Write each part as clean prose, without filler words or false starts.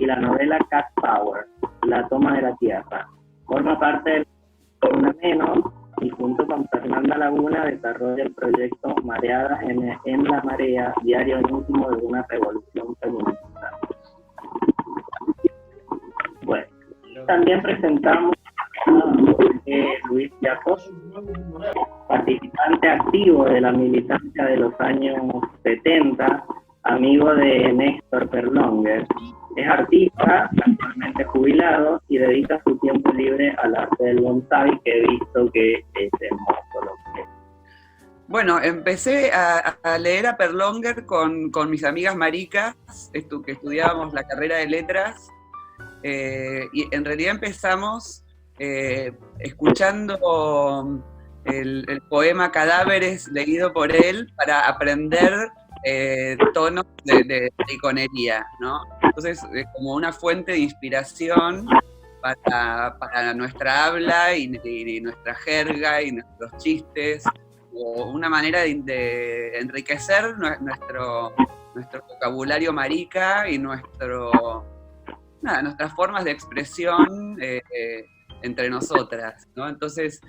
y la novela Cat Power, La toma de la tierra. Forma parte de Una Menos y junto con Fernanda Laguna desarrolla el proyecto Mareadas en la Marea, diario íntimo de una revolución feminista. Bueno, también presentamos a Luis Jacob, participante activo de la militancia de los años 70, amigo de Néstor Perlonger. Es artista, actualmente jubilado, y dedica su tiempo libre al arte del bonsái, que he visto que es hermoso lo que es. Bueno, empecé a leer a Perlonger con mis amigas maricas, que estudiábamos la carrera de letras, y en realidad empezamos escuchando el poema Cadáveres leído por él para aprender tonos de iconería, ¿no? Entonces, como una fuente de inspiración para nuestra habla y nuestra jerga y nuestros chistes, o una manera de enriquecer nuestro vocabulario marica y nuestras formas de expresión entre nosotras, ¿no? Entonces,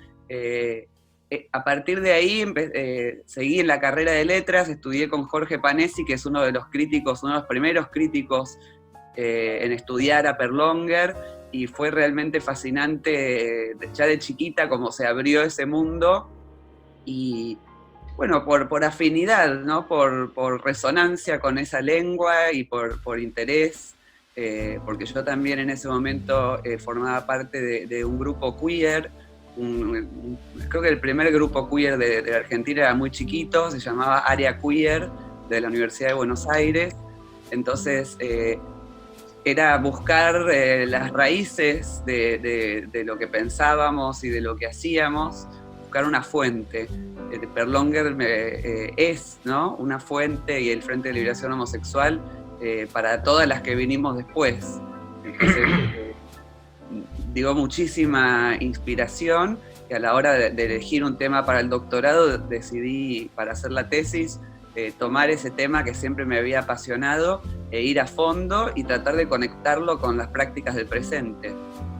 a partir de ahí seguí en la carrera de letras, estudié con Jorge Panesi, que es uno de los primeros críticos en estudiar a Perlonger, y fue realmente fascinante ya de chiquita cómo se abrió ese mundo, y bueno, por afinidad, ¿no? Por resonancia con esa lengua y por interés, porque yo también en ese momento formaba parte de un grupo queer. Creo que el primer grupo queer de Argentina era muy chiquito, se llamaba Área Queer, de la Universidad de Buenos Aires. Entonces era buscar las raíces de lo que pensábamos y de lo que hacíamos, buscar una fuente. Perlonger es, ¿no?, una fuente, y el Frente de Liberación Homosexual para todas las que vinimos después. Entonces, dio muchísima inspiración, y a la hora de elegir un tema para el doctorado decidí, para hacer la tesis, tomar ese tema que siempre me había apasionado e ir a fondo y tratar de conectarlo con las prácticas del presente,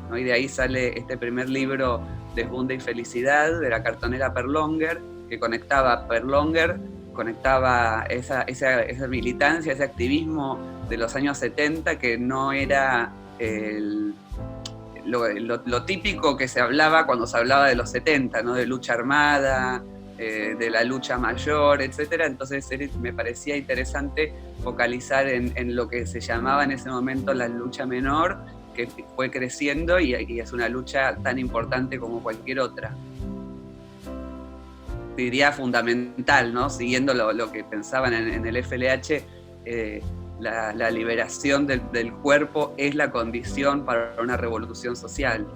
¿no? Y de ahí sale este primer libro, Desbunde y Felicidad, de la cartonera Perlonger, que conectaba esa militancia, ese activismo de los años 70, que no era lo típico que se hablaba cuando se hablaba de los 70, ¿no? De lucha armada, de la lucha mayor, etc. Entonces me parecía interesante focalizar en lo que se llamaba en ese momento la lucha menor, que fue creciendo y es una lucha tan importante como cualquier otra. Diría fundamental, ¿no? Siguiendo lo que pensaban en el FLH, la liberación del cuerpo es la condición para una revolución social.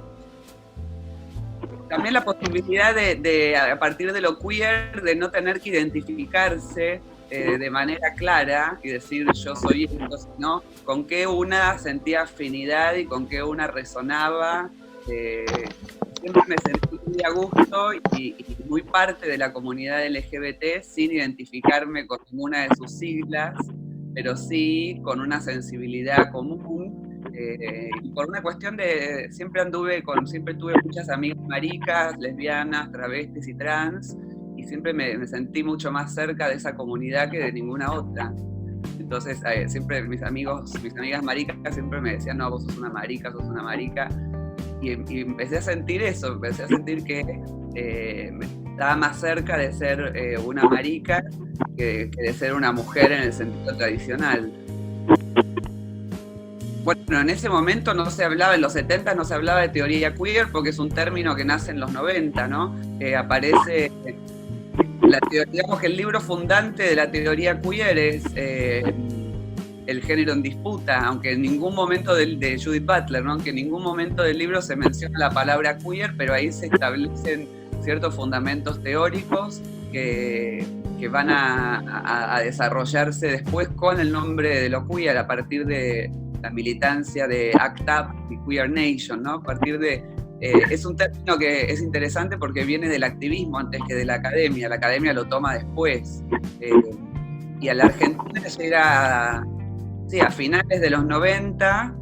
También la posibilidad de a partir de lo queer, de no tener que identificarse de manera clara y decir yo soy esto, sino con qué una sentía afinidad y con qué una resonaba. Siempre me sentí muy a gusto y muy parte de la comunidad LGBT, sin identificarme con ninguna de sus siglas, pero sí con una sensibilidad común, y por una cuestión de siempre tuve muchas amigas maricas, lesbianas, travestis y trans, y siempre me sentí mucho más cerca de esa comunidad que de ninguna otra. Entonces siempre mis amigas maricas siempre me decían, no, vos sos una marica, y empecé a sentir eso, empecé a sentir que me estaba más cerca de ser una marica que de ser una mujer en el sentido tradicional. Bueno, en ese momento no se hablaba, en los 70 no se hablaba de teoría queer, porque es un término que nace en los 90, ¿no? Aparece, digamos que el libro fundante de la teoría queer es El género en disputa, aunque en ningún momento de Judith Butler, ¿no? Aunque en ningún momento del libro se menciona la palabra queer, pero ahí se establecen ciertos fundamentos teóricos que van a desarrollarse después con el nombre de lo queer, a partir de la militancia de ACT UP y Queer Nation, ¿no? A partir de... es un término que es interesante porque viene del activismo antes que de la academia lo toma después, y a la Argentina llega a finales de los 90,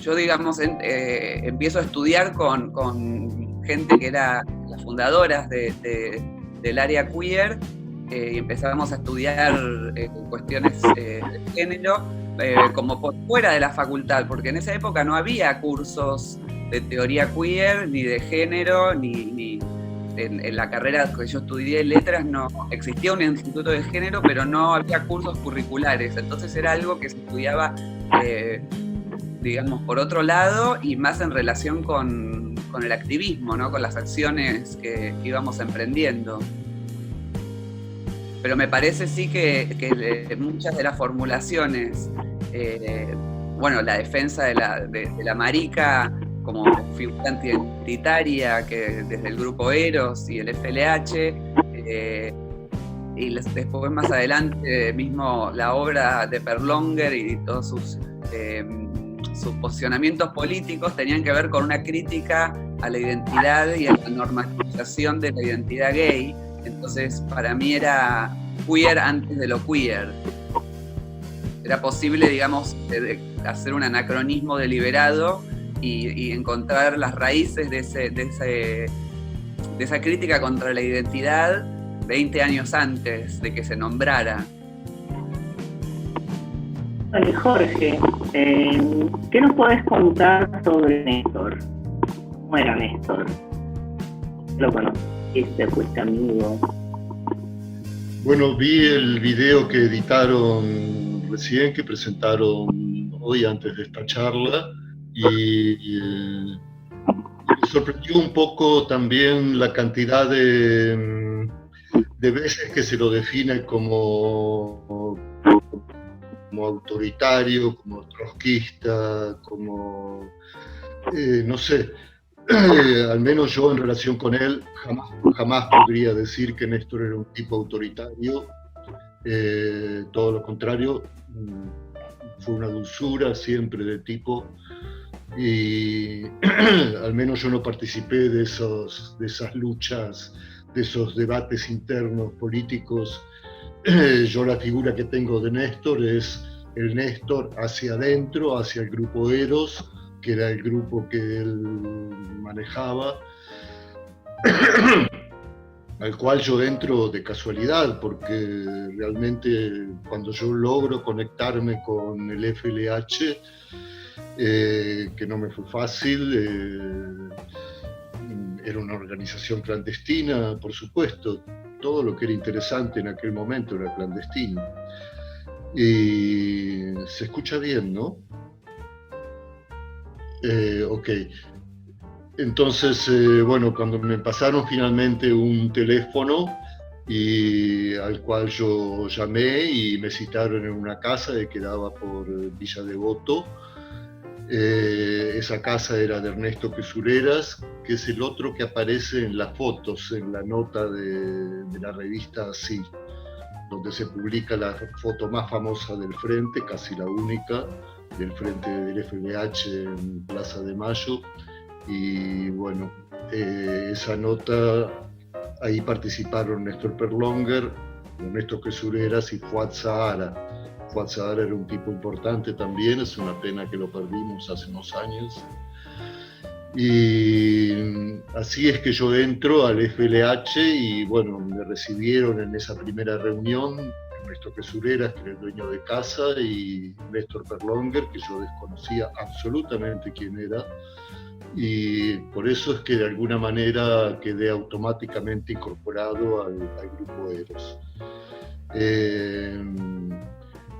yo, digamos, empiezo a estudiar con gente que era las fundadoras del área queer, y empezamos a estudiar cuestiones de género, como por fuera de la facultad, porque en esa época no había cursos de teoría queer, ni de género, ni en la carrera que yo estudié letras no existía un instituto de género, pero no había cursos curriculares, entonces era algo que se estudiaba, digamos, por otro lado, y más en relación con el activismo, ¿no? Con las acciones que íbamos emprendiendo. Pero me parece sí que muchas de las formulaciones, bueno, la defensa de la marica como figura antiidentitaria, que desde el grupo Eros y el FLH, y después más adelante mismo la obra de Perlonger y todos sus posicionamientos políticos tenían que ver con una crítica a la identidad y a la normalización de la identidad gay. Entonces, para mí era queer antes de lo queer. Era posible, digamos, hacer un anacronismo deliberado y encontrar las raíces de esa crítica contra la identidad 20 años antes de que se nombrara. Jorge, ¿qué nos podés contar sobre Néstor? ¿Cómo era Néstor? ¿Lo conociste? ¿Fuiste amigo? Bueno, vi el video que editaron recién, que presentaron hoy antes de esta charla, y me sorprendió un poco también la cantidad de veces que se lo define como autoritario, como trotskista, como, no sé, al menos yo en relación con él jamás podría decir que Néstor era un tipo autoritario, todo lo contrario, fue una dulzura siempre de tipo, y al menos yo no participé de esas luchas, de esos debates internos políticos. Yo la figura que tengo de Néstor es el Néstor hacia adentro, hacia el grupo Eros, que era el grupo que él manejaba, al cual yo entro de casualidad, porque realmente cuando yo logro conectarme con el FLH, que no me fue fácil, era una organización clandestina, por supuesto, todo lo que era interesante en aquel momento era clandestino. Y se escucha bien, ¿no? Ok. Entonces, bueno, cuando me pasaron finalmente un teléfono al cual yo llamé y me citaron en una casa que quedaba por Villa Devoto. Esa casa era de Ernesto Pesureras, que es el otro que aparece en las fotos, en la nota de la revista Así, donde se publica la foto más famosa del frente, casi la única, del frente del FLH en Plaza de Mayo. Y bueno, esa nota, ahí participaron Néstor Perlonger, Ernesto Pesureras y Fuad Sahara. Fuad Sahara era un tipo importante también, es una pena que lo perdimos hace unos años. Y así es que yo entro al FLH y bueno, me recibieron en esa primera reunión Ernesto Pesureras, que era el dueño de casa, y Néstor Perlonger, que yo desconocía absolutamente quién era. Y por eso es que de alguna manera quedé automáticamente incorporado al grupo Eros.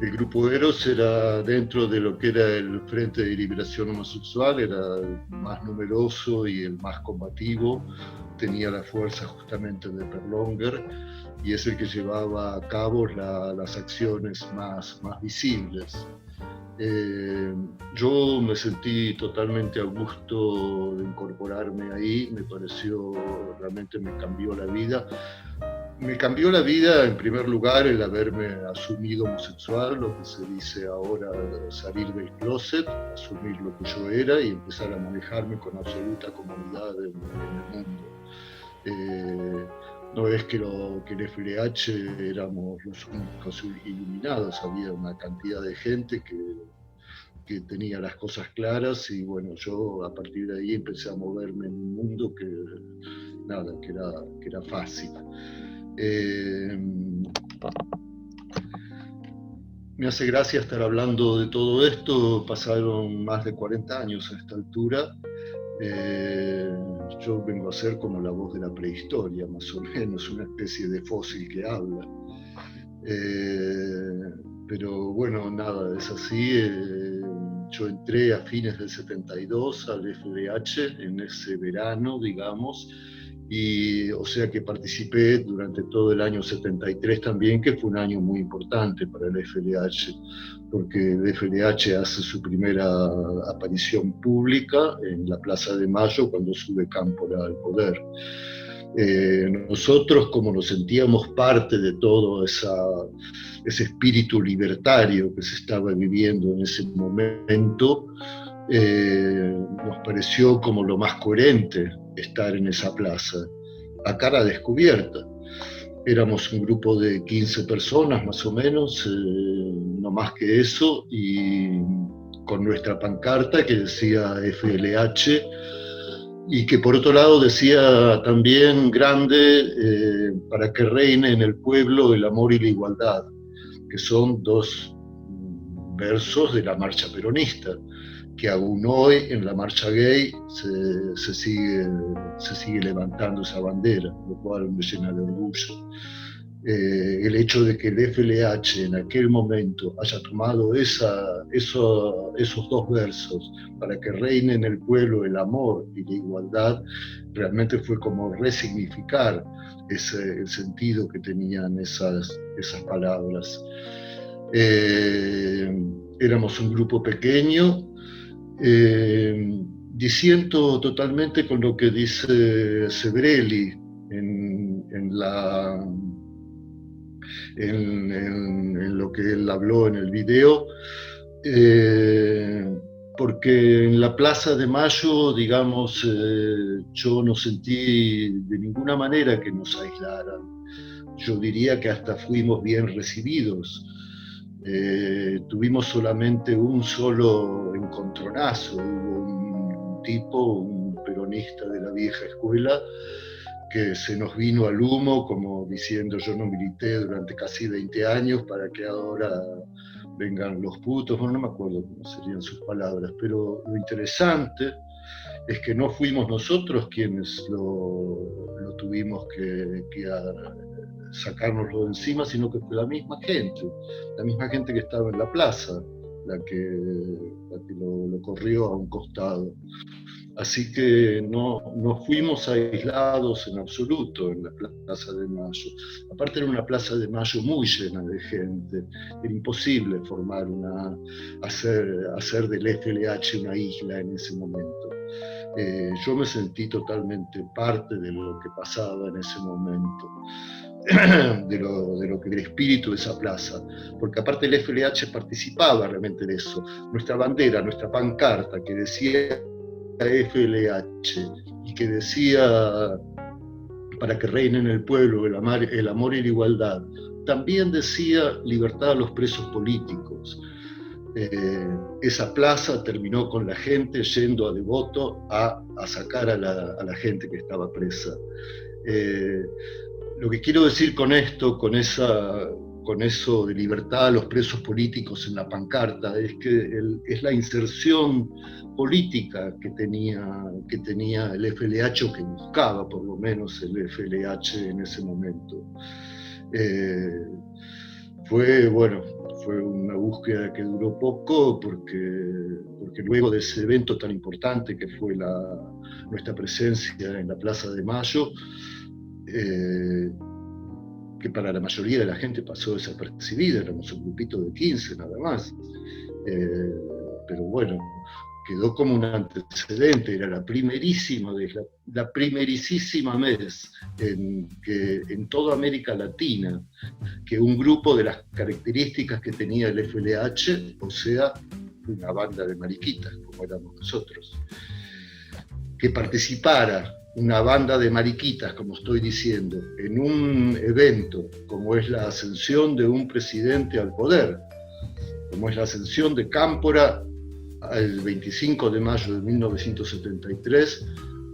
El grupo Eros era dentro de lo que era el Frente de Liberación Homosexual, era el más numeroso y el más combativo, tenía la fuerza justamente de Perlonger y es el que llevaba a cabo las acciones más visibles. Yo me sentí totalmente a gusto de incorporarme ahí, me pareció, realmente me cambió la vida. Me cambió la vida, en primer lugar, el haberme asumido homosexual, lo que se dice ahora salir del closet, asumir lo que yo era y empezar a manejarme con absoluta comodidad en el mundo. No es que el FLH éramos los únicos iluminados, había una cantidad de gente que que tenía las cosas claras, y bueno, yo a partir de ahí empecé a moverme en un mundo que era fácil. Me hace gracia estar hablando de todo esto. Pasaron más de 40 años a esta altura. Yo vengo a ser como la voz de la prehistoria, más o menos, una especie de fósil que habla. Pero bueno, nada, es así. Yo entré a fines del 72 al FDH, en ese verano, digamos, y o sea que participé durante todo el año 73 también, que fue un año muy importante para el FDH, porque el FDH hace su primera aparición pública en la Plaza de Mayo cuando sube Cámpora al poder. Nosotros, como nos sentíamos parte de todo ese espíritu libertario que se estaba viviendo en ese momento, nos pareció como lo más coherente estar en esa plaza, a cara descubierta. Éramos un grupo de 15 personas más o menos, no más que eso, y con nuestra pancarta que decía FLH, y que por otro lado decía también grande, para que reine en el pueblo el amor y la igualdad, que son dos versos de la marcha peronista, que aún hoy en la marcha gay se sigue levantando esa bandera, lo cual me llena de orgullo. El hecho de que el FLH en aquel momento haya tomado esos dos versos, para que reine en el pueblo el amor y la igualdad, realmente fue como resignificar el sentido que tenían esas palabras. Éramos un grupo pequeño. Disiento totalmente con lo que dice Sebrelli en lo que él habló en el video, porque en la Plaza de Mayo, digamos, yo no sentí de ninguna manera que nos aislaran. Yo diría que hasta fuimos bien recibidos. Tuvimos solamente un solo encontronazo. Hubo un tipo, un peronista de la vieja escuela, que se nos vino al humo como diciendo: yo no milité durante casi 20 años para que ahora vengan los putos. Bueno, no me acuerdo cómo serían sus palabras, pero lo interesante es que no fuimos nosotros quienes lo tuvimos que sacárnoslo de encima, sino que fue la misma gente que estaba en la plaza, la que lo corrió a un costado. Así que no fuimos aislados en absoluto en la Plaza de Mayo. Aparte era una Plaza de Mayo muy llena de gente. Era imposible hacer del FLH una isla en ese momento. Yo me sentí totalmente parte de lo que pasaba en ese momento, de lo que el espíritu de esa plaza, porque aparte el FLH participaba realmente de eso. Nuestra bandera, nuestra pancarta que decía FLH y que decía para que reine en el pueblo el amor y la igualdad, también decía libertad a los presos políticos. Esa plaza terminó con la gente yendo a Devoto a sacar a la gente que estaba presa. Lo que quiero decir con esto, con eso de libertad a los presos políticos en la pancarta, es que es la inserción política que tenía el FLH, o que buscaba por lo menos el FLH en ese momento. Fue una búsqueda que duró poco, porque luego de ese evento tan importante que fue nuestra presencia en la Plaza de Mayo, que para la mayoría de la gente pasó desapercibida, éramos un grupito de 15 nada más, pero bueno, quedó como un antecedente. Era la primerísima vez en toda América Latina que un grupo de las características que tenía el FLH, o sea, una banda de mariquitas, como éramos nosotros, que participara una banda de mariquitas, como estoy diciendo, en un evento como es la ascensión de un presidente al poder, como es la ascensión de Cámpora el 25 de mayo de 1973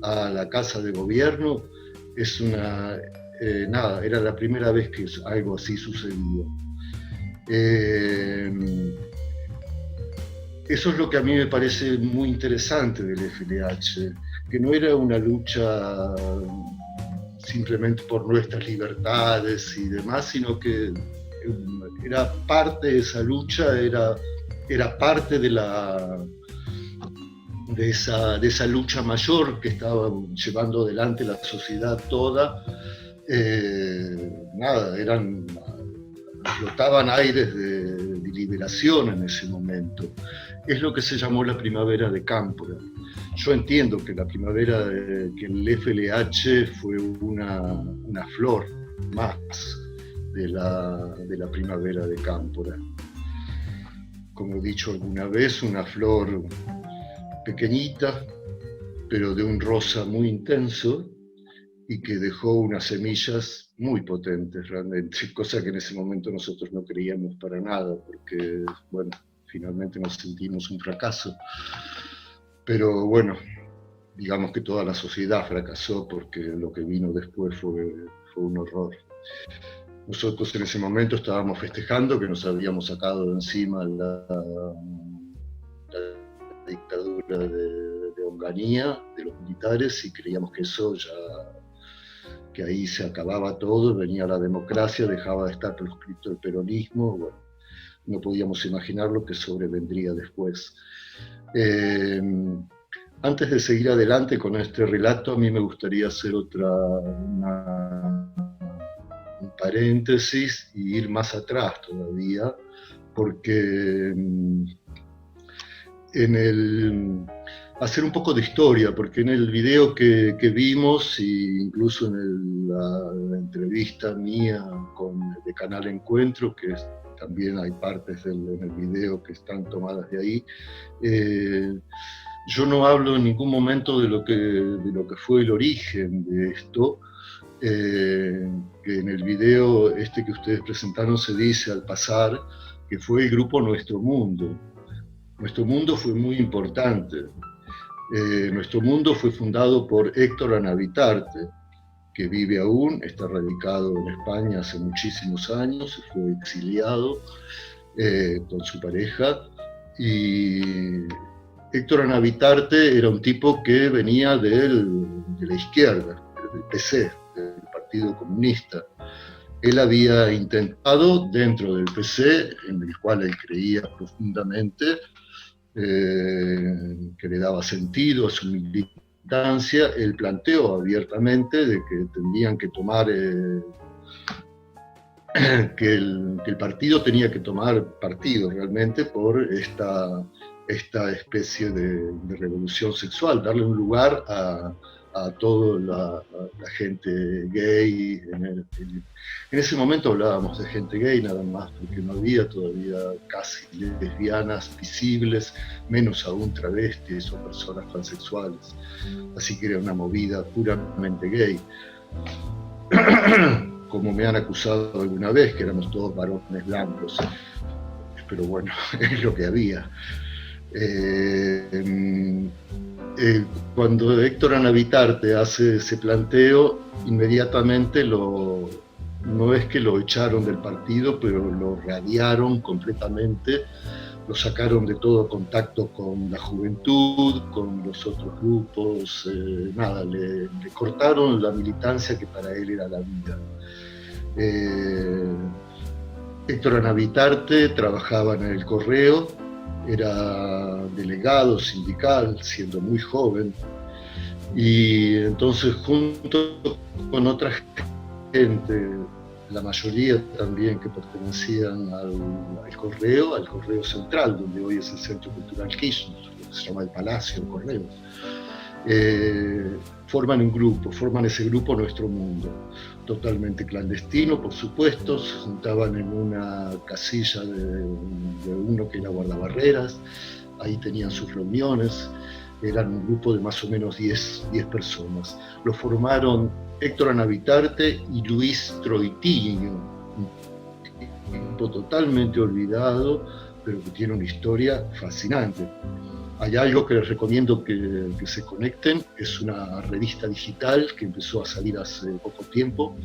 a la Casa de Gobierno. Es nada, era la primera vez que algo así sucedía. Eso es lo que a mí me parece muy interesante del FLH, que no era una lucha simplemente por nuestras libertades y demás, sino que era parte de esa lucha, era parte de esa lucha mayor que estaba llevando adelante la sociedad toda. Flotaban aires de liberación en ese momento. Es lo que se llamó la primavera de Cámpora. Yo entiendo que la primavera, que el FLH fue una flor más de la primavera de Cámpora. Como he dicho alguna vez, una flor pequeñita, pero de un rosa muy intenso, y que dejó unas semillas muy potentes realmente, cosa que en ese momento nosotros no creíamos para nada, porque, bueno, finalmente nos sentimos un fracaso. Pero bueno, digamos que toda la sociedad fracasó porque lo que vino después fue un horror. Nosotros en ese momento estábamos festejando que nos habíamos sacado de encima la dictadura de Onganía, de los militares, y creíamos que eso ya, que ahí se acababa todo, venía la democracia, dejaba de estar proscrito el peronismo. Bueno, no podíamos imaginar lo que sobrevendría después. Antes de seguir adelante con este relato, a mí me gustaría hacer un paréntesis y ir más atrás todavía, porque hacer un poco de historia, porque en el video que vimos, e incluso en la entrevista mía de Canal Encuentro, que también hay partes en el video que están tomadas de ahí, yo no hablo en ningún momento de lo que fue el origen de esto, que en el video que ustedes presentaron se dice al pasar que fue el grupo Nuestro Mundo. Nuestro Mundo fue muy importante. Nuestro Mundo fue fundado por Héctor Anavitarte, que vive aún, está radicado en España hace muchísimos años, fue exiliado con su pareja, y Héctor Anavitarte era un tipo que venía de la izquierda, del PC, del Partido Comunista. Él había intentado, dentro del PC, en el cual él creía profundamente, que le daba sentido a su militancia, él planteó abiertamente de que tendrían que tomar, que el partido tenía que tomar partido realmente por esta especie de revolución sexual, darle un lugar a toda la gente gay. En ese momento hablábamos de gente gay nada más, porque no había todavía casi lesbianas visibles, menos aún travestis o personas transexuales. Así que era una movida puramente gay. Como me han acusado alguna vez, que éramos todos varones blancos. Pero bueno, es lo que había. Cuando Héctor Anavitarte hace ese planteo, inmediatamente no es que lo echaron del partido, pero lo radiaron completamente, lo sacaron de todo contacto con la juventud, con los otros grupos, le cortaron la militancia que para él era la vida. Héctor Anavitarte trabajaba en el Correo, era delegado sindical, siendo muy joven, y entonces junto con otra gente, la mayoría también que pertenecían al Correo Central, donde hoy es el Centro Cultural Kirchner, lo que se llama el Palacio de Correos, forman ese grupo Nuestro Mundo, totalmente clandestino, por supuesto. Se juntaban en una casilla de uno que era guardabarreras, ahí tenían sus reuniones, eran un grupo de más o menos 10 personas. Lo formaron Héctor Anavitarte y Luis Troitiño, un tipo totalmente olvidado, pero que tiene una historia fascinante. Hay algo que les recomiendo que se conecten, es una revista digital que empezó a salir hace poco tiempo,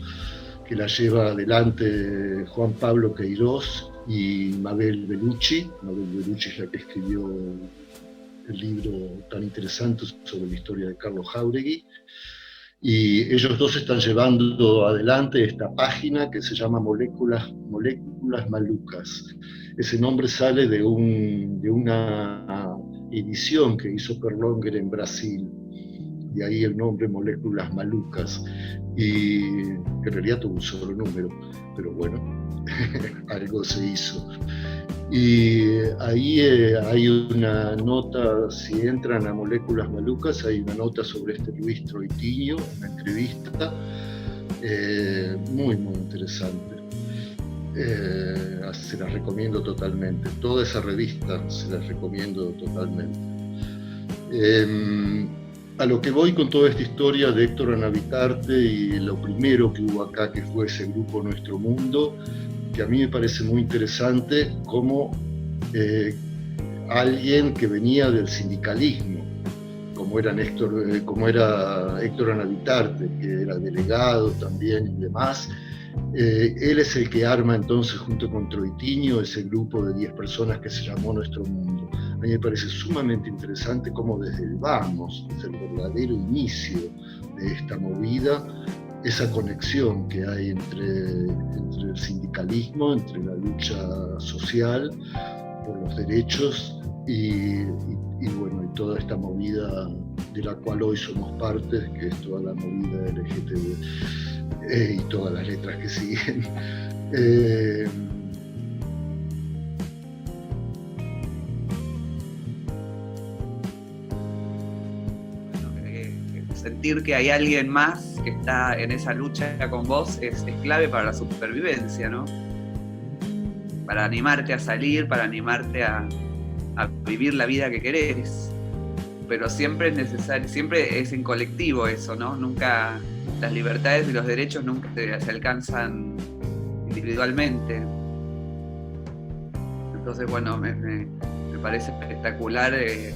que la lleva adelante Juan Pablo Queiroz y Mabel Bellucci. Mabel Bellucci es la que escribió el libro tan interesante sobre la historia de Carlos Jáuregui. Y ellos dos están llevando adelante esta página que se llama Moléculas Malucas. Ese nombre sale de una edición que hizo Perlonger en Brasil, y ahí el nombre Moléculas Malucas, y en realidad tuvo un solo número, pero bueno, algo se hizo. Y ahí hay una nota, si entran a Moléculas Malucas, hay una nota sobre Luis Troitiño, una entrevista muy, muy interesante. Se las recomiendo totalmente. Toda esa revista se las recomiendo totalmente. A lo que voy con toda esta historia de Héctor Anavitarte y lo primero que hubo acá, que fue ese grupo Nuestro Mundo, que a mí me parece muy interesante como alguien que venía del sindicalismo, como era Héctor Anavitarte, que era delegado también y demás. Él es el que arma entonces, junto con Troitiño, ese grupo de 10 personas que se llamó Nuestro Mundo. A mí me parece sumamente interesante cómo desde el vamos, desde el verdadero inicio de esta movida, esa conexión que hay entre el sindicalismo, entre la lucha social por los derechos y bueno, y toda esta movida de la cual hoy somos parte, que es toda la movida LGTB y todas las letras que siguen. Sentir que hay alguien más que está en esa lucha con vos es clave para la supervivencia, ¿no? Para animarte a salir, para animarte a vivir la vida que querés. Pero siempre es necesario, siempre es en colectivo eso, ¿no? Nunca, las libertades y los derechos nunca se alcanzan individualmente. Entonces, bueno, me parece espectacular el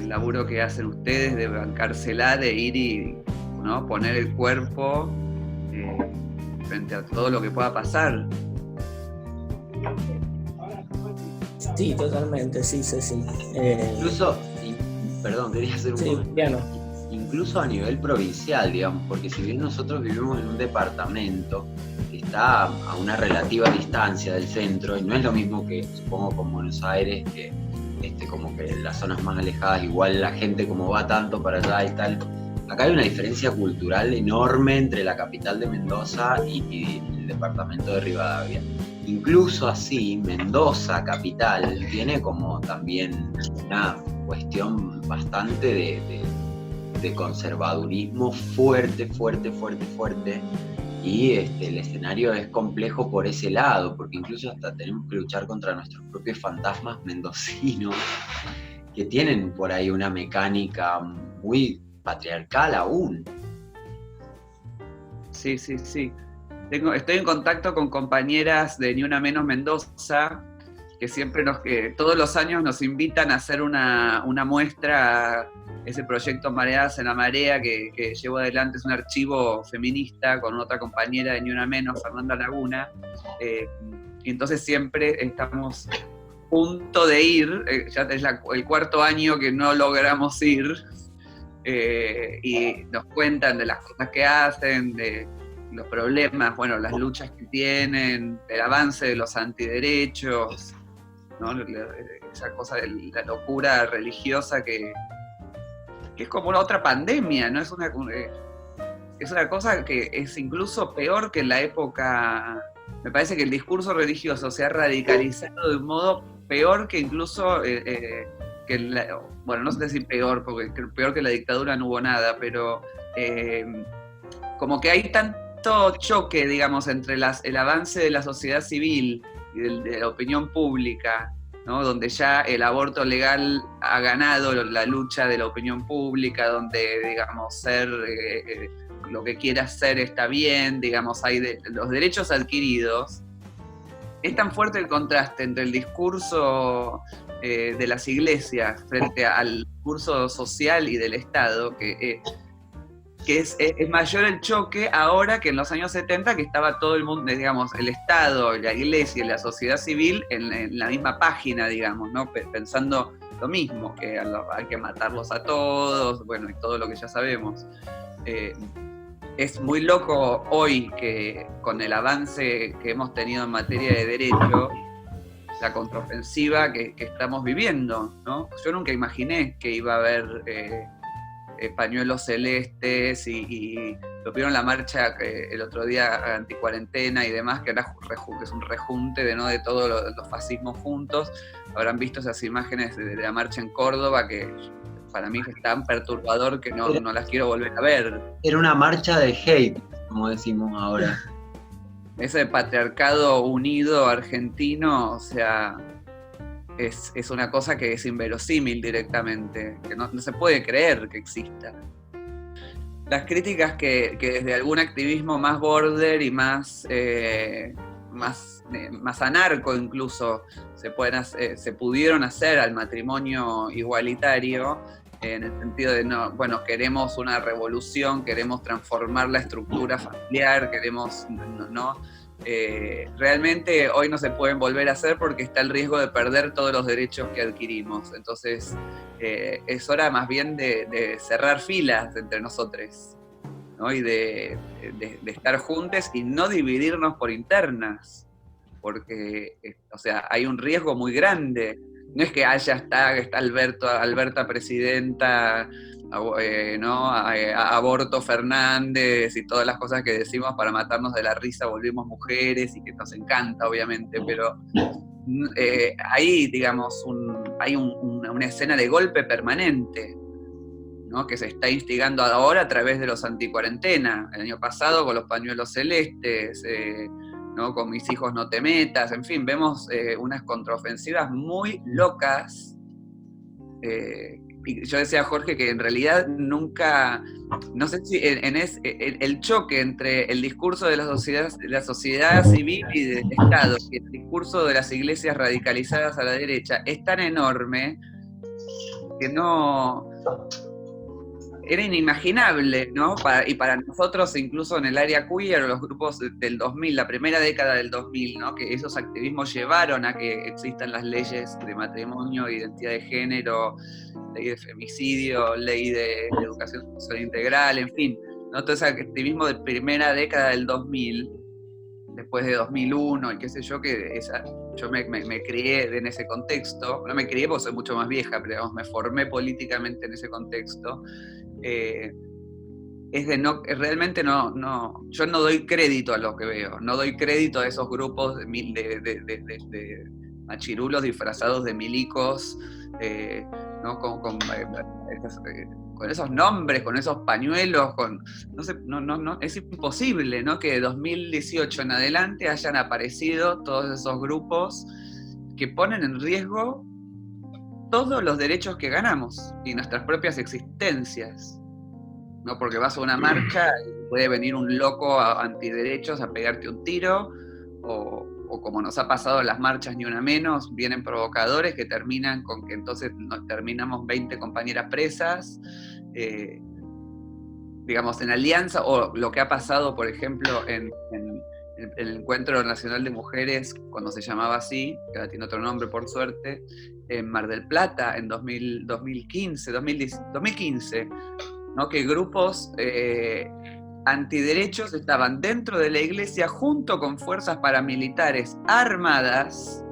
laburo que hacen ustedes de bancársela, de ir y, ¿no?, poner el cuerpo frente a todo lo que pueda pasar. Sí, totalmente, sí. Incluso, perdón, quería hacer un comentario. Incluso a nivel provincial, digamos, porque si bien nosotros vivimos en un departamento que está a una relativa distancia del centro, y no es lo mismo que, supongo, con Buenos Aires, que como que en las zonas más alejadas igual la gente como va tanto para allá y tal. Acá hay una diferencia cultural enorme entre la capital de Mendoza y el departamento de Rivadavia. Incluso así, Mendoza, capital, tiene como también una cuestión bastante de conservadurismo fuerte, y el escenario es complejo por ese lado, porque incluso hasta tenemos que luchar contra nuestros propios fantasmas mendocinos, que tienen por ahí una mecánica muy patriarcal aún. Sí. Estoy en contacto con compañeras de Ni Una Menos Mendoza, que siempre todos los años nos invitan a hacer una muestra. Ese proyecto Mareadas en la Marea que llevo adelante es un archivo feminista con otra compañera de Ni Una Menos, Fernanda Laguna, y entonces siempre estamos a punto de ir, ya es el cuarto año que no logramos ir, y nos cuentan de las cosas que hacen, de los problemas, bueno, las luchas que tienen, el avance de los antiderechos, ¿no? Esa cosa de la locura religiosa que es como una otra pandemia, ¿no? Es una cosa que es incluso peor que en la época. Me parece que el discurso religioso se ha radicalizado de un modo peor que incluso bueno, no sé si peor, porque peor que la dictadura no hubo nada, pero como que hay tanto choque, digamos, entre el avance de la sociedad civil y de la opinión pública, ¿no? Donde ya el aborto legal ha ganado la lucha de la opinión pública, donde, digamos, ser lo que quiera ser está bien, digamos, hay los derechos adquiridos, es tan fuerte el contraste entre el discurso de las iglesias frente al discurso social y del Estado, que es mayor el choque ahora que en los años 70, que estaba todo el mundo, digamos, el Estado, la iglesia y la sociedad civil en la misma página, digamos, ¿no? Pensando lo mismo, que hay que matarlos a todos, bueno, y todo lo que ya sabemos. Es muy loco hoy que con el avance que hemos tenido en materia de derecho, la contraofensiva que estamos viviendo, ¿no? Yo nunca imaginé que iba a haber pañuelos celestes y lo vieron la marcha el otro día anticuarentena y demás, que es un rejunte de todos los fascismos juntos. Habrán visto esas imágenes de la marcha en Córdoba que para mí es tan perturbador que no las quiero volver a ver. Era una marcha de hate, como decimos ahora. Ese patriarcado unido argentino, o sea, es una cosa que es inverosímil directamente, que no se puede creer que exista. Las críticas que desde algún activismo más border y más anarco incluso se pudieron hacer al matrimonio igualitario, en el sentido de, queremos una revolución, queremos transformar la estructura familiar, queremos, realmente hoy no se pueden volver a hacer porque está el riesgo de perder todos los derechos que adquirimos. Entonces es hora más bien de cerrar filas entre nosotros, ¿no? Y de estar juntos y no dividirnos por internas, porque hay un riesgo muy grande. No es que está Alberta presidenta, Aborto Fernández y todas las cosas que decimos para matarnos de la risa, volvimos mujeres y que nos encanta, obviamente, pero ahí, digamos, hay una escena de golpe permanente, ¿no? Que se está instigando ahora a través de los anticuarentena. El año pasado con los pañuelos celestes, ¿no? Con mis hijos no te metas, en fin, vemos unas contraofensivas muy locas. Y yo decía a Jorge que en realidad nunca, no sé si el choque entre el discurso de la sociedad civil y del Estado y el discurso de las iglesias radicalizadas a la derecha es tan enorme que era inimaginable, ¿no? Y para nosotros, incluso en el área queer, o los grupos del 2000, la primera década del 2000, ¿no? Que esos activismos llevaron a que existan las leyes de matrimonio, identidad de género, ley de femicidio, ley de educación sexual integral, en fin, ¿no? Todo ese activismo de primera década del 2000, después de 2001, y qué sé yo, yo me crié en ese contexto. No me crié porque soy mucho más vieja, pero digamos, me formé políticamente en ese contexto. Realmente yo no doy crédito a lo que veo, no doy crédito a esos grupos de machirulos disfrazados de milicos, ¿no? Con esos nombres, con esos pañuelos, es imposible, ¿no? Que de 2018 en adelante hayan aparecido todos esos grupos que ponen en riesgo todos los derechos que ganamos y nuestras propias existencias, ¿no? Porque vas a una marcha y puede venir un loco antiderechos a pegarte un tiro, o como nos ha pasado en las marchas Ni Una Menos, vienen provocadores que terminan con que entonces nos terminamos 20 compañeras presas, digamos, en alianza, o lo que ha pasado, por ejemplo, en el Encuentro Nacional de Mujeres, cuando se llamaba así, que ahora tiene otro nombre por suerte, en Mar del Plata, en 2015, ¿no? Que grupos antiderechos estaban dentro de la iglesia junto con fuerzas paramilitares armadas,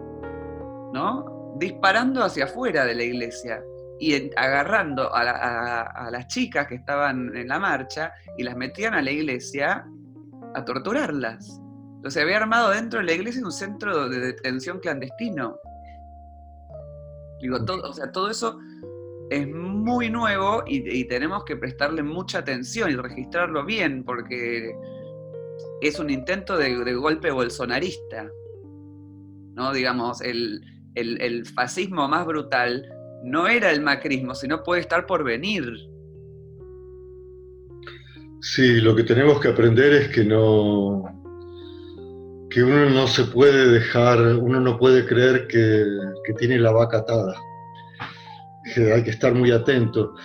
¿no? Disparando hacia afuera de la iglesia y agarrando a las chicas que estaban en la marcha y las metían a la iglesia a torturarlas. Entonces había armado dentro de la iglesia un centro de detención clandestino. Digo, todo eso es muy nuevo y tenemos que prestarle mucha atención y registrarlo bien, porque es un intento de golpe bolsonarista, ¿no? Digamos, el fascismo más brutal no era el macrismo, sino puede estar por venir. Sí, lo que tenemos que aprender es que que uno no se puede dejar, uno no puede creer que tiene la vaca atada, que hay que estar muy atento.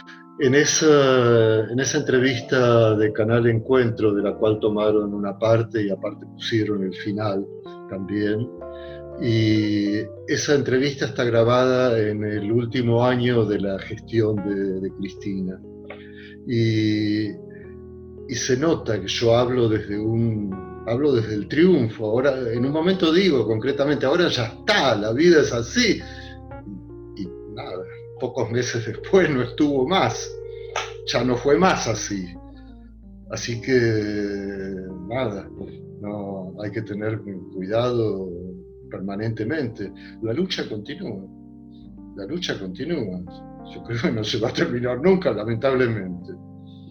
En esa entrevista de Canal Encuentro, de la cual tomaron una parte y aparte pusieron el final también, y esa entrevista está grabada en el último año de la gestión de Cristina. Y se nota que yo hablo desde el triunfo. Ahora, en un momento digo concretamente, ahora ya está, la vida es así. Y nada, pocos meses después no estuvo más, ya no fue más así. Así que nada, no, hay que tener cuidado permanentemente. La lucha continúa. Yo creo que no se va a terminar nunca, lamentablemente.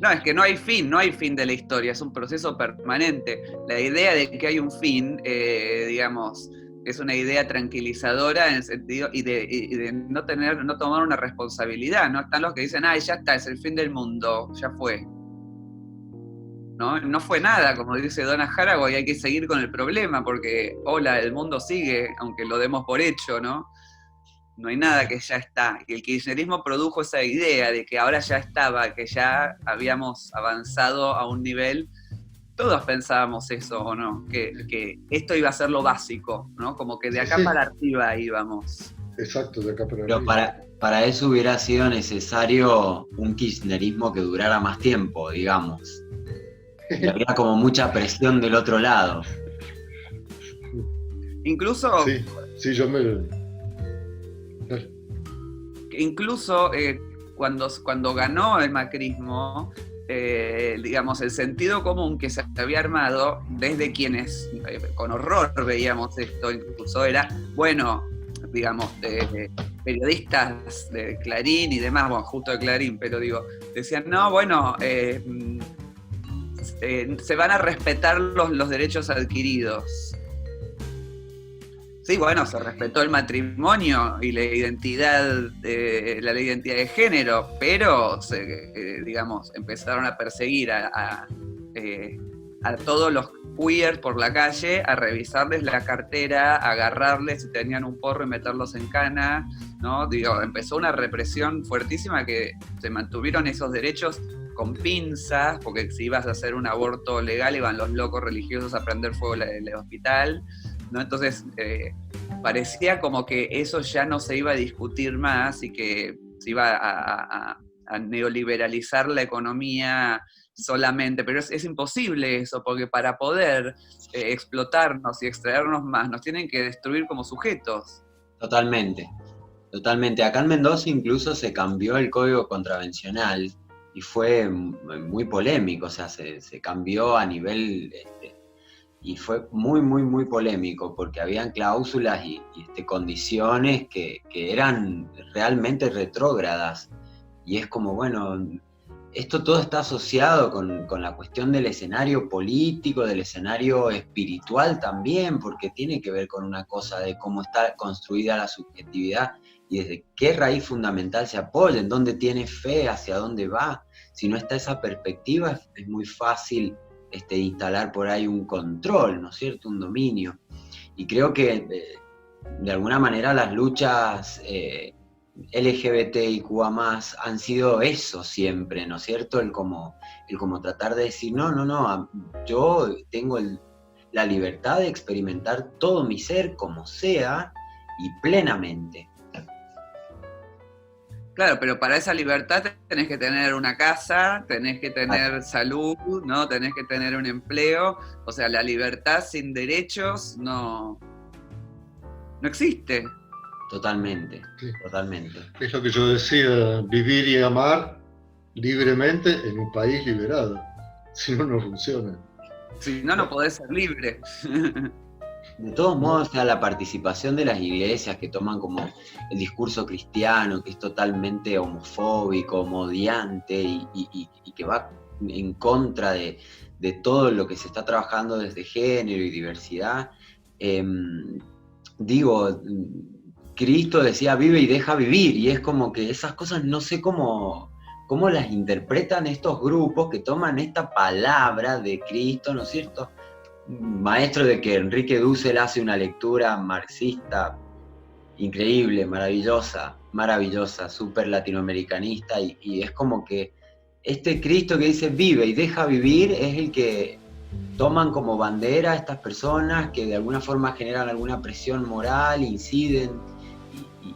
No, es que no hay fin de la historia, es un proceso permanente. La idea de que hay un fin, digamos, es una idea tranquilizadora en el sentido y de no tomar una responsabilidad, ¿no? Están los que dicen, ya está, es el fin del mundo, ya fue. No fue nada, como dice Donna Haraway, hay que seguir con el problema, porque, el mundo sigue, aunque lo demos por hecho, ¿no? No hay nada que ya está. Y el kirchnerismo produjo esa idea de que ahora ya estaba, que ya habíamos avanzado a un nivel. Todos pensábamos eso, ¿o no? Que esto iba a ser lo básico, ¿no? Como que de acá para arriba íbamos. Exacto, de acá para arriba. Pero para eso hubiera sido necesario un kirchnerismo que durara más tiempo, digamos. Y había como mucha presión del otro lado. Incluso... Sí, yo me... Incluso cuando ganó el macrismo, digamos, el sentido común que se había armado desde quienes con horror veíamos esto, incluso era, digamos, periodistas de Clarín y demás, justo de Clarín, pero digo, decían, se van a respetar los derechos adquiridos. Sí, se respetó el matrimonio y la identidad la ley de identidad de género, pero digamos, empezaron a perseguir a todos los queers por la calle, a revisarles la cartera, a agarrarles si tenían un porro y meterlos en cana, ¿no? Digo, empezó una represión fuertísima que se mantuvieron esos derechos con pinzas, porque si ibas a hacer un aborto legal iban los locos religiosos a prender fuego el hospital, ¿no? Entonces parecía como que eso ya no se iba a discutir más y que se iba a neoliberalizar la economía solamente, pero es imposible eso, porque para poder explotarnos y extraernos más, nos tienen que destruir como sujetos. Totalmente. Acá en Mendoza incluso se cambió el código contravencional y fue muy polémico, o sea, se cambió a nivel... y fue muy, muy, muy polémico, porque habían cláusulas y condiciones que eran realmente retrógradas. Y es como, esto todo está asociado con la cuestión del escenario político, del escenario espiritual también, porque tiene que ver con una cosa de cómo está construida la subjetividad y desde qué raíz fundamental se apoya, en dónde tiene fe, hacia dónde va. Si no está esa perspectiva, es muy fácil instalar por ahí un control, ¿no es cierto? Un dominio. Y creo que de alguna manera las luchas LGBTIQA+, han sido eso siempre, ¿no es cierto? El como tratar de decir, no, yo tengo la libertad de experimentar todo mi ser como sea y plenamente. Claro, pero para esa libertad tenés que tener una casa, tenés que tener salud, ¿no? Tenés que tener un empleo. O sea, la libertad sin derechos no existe. Totalmente. Es lo que yo decía, vivir y amar libremente en un país liberado. Si no, no funciona. Si no, no podés ser libre. De todos modos, o sea, la participación de las iglesias que toman como el discurso cristiano, que es totalmente homofóbico, odiante y que va en contra de todo lo que se está trabajando desde género y diversidad. Cristo decía vive y deja vivir, y es como que esas cosas no sé cómo las interpretan estos grupos que toman esta palabra de Cristo, ¿no es cierto?, maestro de que Enrique Dussel hace una lectura marxista increíble, maravillosa, súper latinoamericanista, y es como que este Cristo que dice vive y deja vivir es el que toman como bandera a estas personas que de alguna forma generan alguna presión moral, inciden y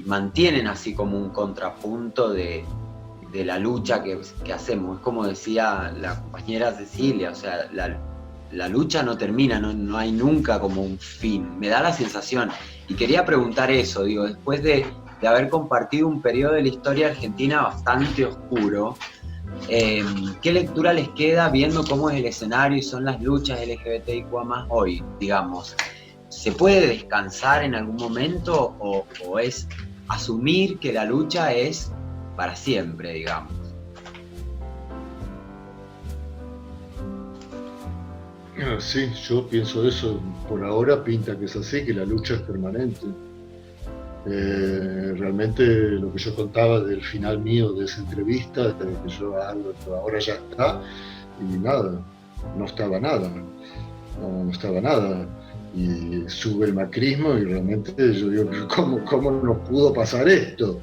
mantienen así como un contrapunto de la lucha que hacemos. Es como decía la compañera Cecilia, o sea, la lucha no termina, no hay nunca como un fin, me da la sensación. Y quería preguntar eso, digo, después de haber compartido un periodo de la historia argentina bastante oscuro, ¿qué lectura les queda viendo cómo es el escenario y son las luchas LGBTIQ+ hoy, digamos? ¿Se puede descansar en algún momento o es asumir que la lucha es para siempre, digamos? Sí, yo pienso eso. Por ahora pinta que es así, que la lucha es permanente. Realmente lo que yo contaba del final mío de esa entrevista, que yo ahora ya está, y nada, no estaba nada. Y sube el macrismo y realmente yo digo, ¿cómo nos pudo pasar esto?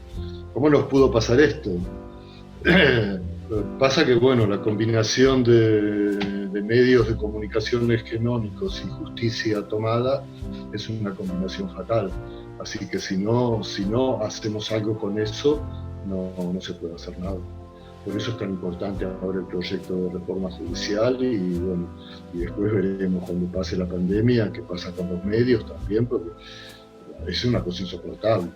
Pasa que, bueno, la combinación de medios de comunicación hegemónicos y justicia tomada es una combinación fatal. Así que si no hacemos algo con eso, no se puede hacer nada. Por eso es tan importante ahora el proyecto de reforma judicial y bueno, y después veremos cuando pase la pandemia qué pasa con los medios también, porque es una cosa insoportable.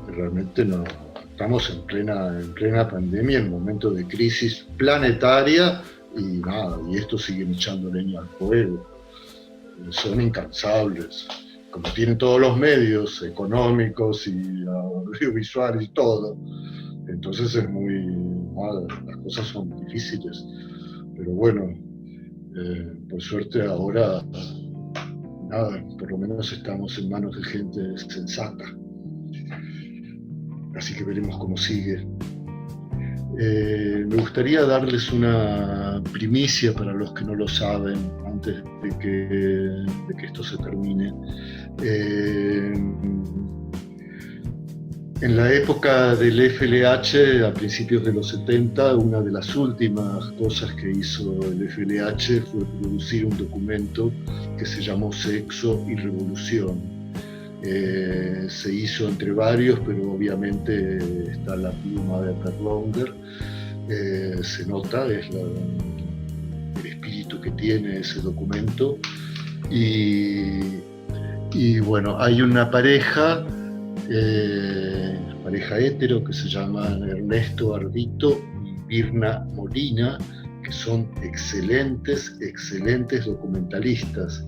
Realmente no. Estamos en plena pandemia, en un momento de crisis planetaria y nada, y estos siguen echando leña al fuego. Son incansables, como tienen todos los medios económicos y audiovisuales y todo. Entonces es las cosas son difíciles. Pero bueno, por suerte ahora, nada, por lo menos estamos en manos de gente sensata. Así que veremos cómo sigue. Me gustaría darles una primicia para los que no lo saben, antes de que esto se termine. En la época del FLH, a principios de los 70, una de las últimas cosas que hizo el FLH fue producir un documento que se llamó Sexo y Revolución. Se hizo entre varios, pero obviamente está la pluma de Perlonger, se nota, es el espíritu que tiene ese documento. Y bueno, hay una pareja hetero que se llaman Ernesto Ardito y Virna Molina, que son excelentes documentalistas.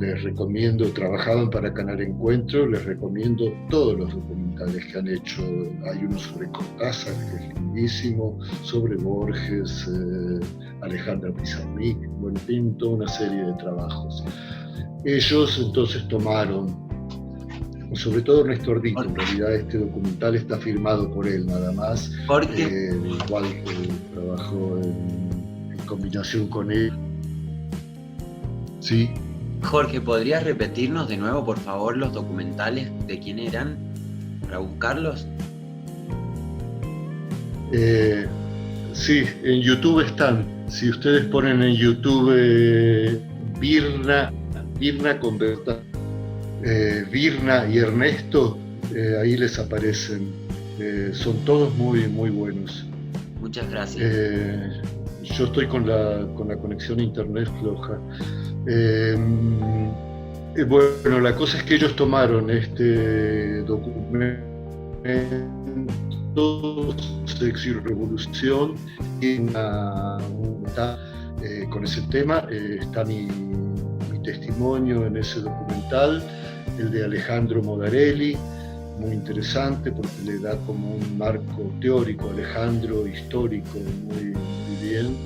Les recomiendo, trabajaban para Canal Encuentro, les recomiendo todos los documentales que han hecho. Hay uno sobre Cortázar, que es lindísimo, sobre Borges, Alejandra Pizarnik, bueno, tienen toda una serie de trabajos. Ellos entonces tomaron, sobre todo Ernesto Ardito, en realidad este documental está firmado por él nada más, el cual trabajó en combinación con él. Sí. Jorge, ¿podrías repetirnos de nuevo, por favor, los documentales de quién eran para buscarlos? Sí, en YouTube están. Si ustedes ponen en YouTube Virna y Ernesto, ahí les aparecen. Son todos muy, muy buenos. Muchas gracias. Yo estoy con la conexión a internet floja. Bueno, la cosa es que ellos tomaron este documento Sexo y Revolución y con ese tema está mi testimonio en ese documental, el de Alejandro Modarelli, muy interesante porque le da como un marco teórico, Alejandro, histórico, muy, muy bien.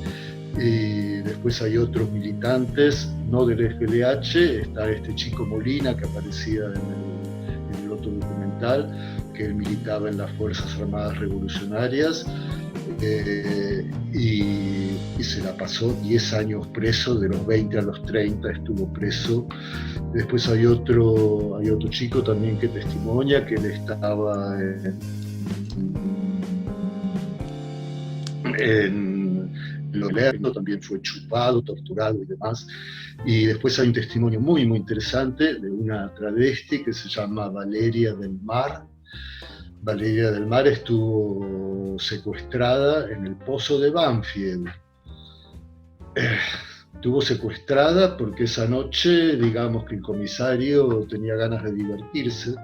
Y después hay otros militantes, no del FLH, está este chico Molina que aparecía en el otro documental, que él militaba en las Fuerzas Armadas Revolucionarias, y y se la pasó 10 años preso, de los 20 a los 30 estuvo preso. Después hay otro chico también que testimonia que él estaba en Lolerno, también fue chupado, torturado y demás. Y después hay un testimonio muy, muy interesante de una travesti que se llama Valeria del Mar. Valeria del Mar estuvo secuestrada en el pozo de Banfield. Estuvo secuestrada porque esa noche, digamos que el comisario tenía ganas de divertirse,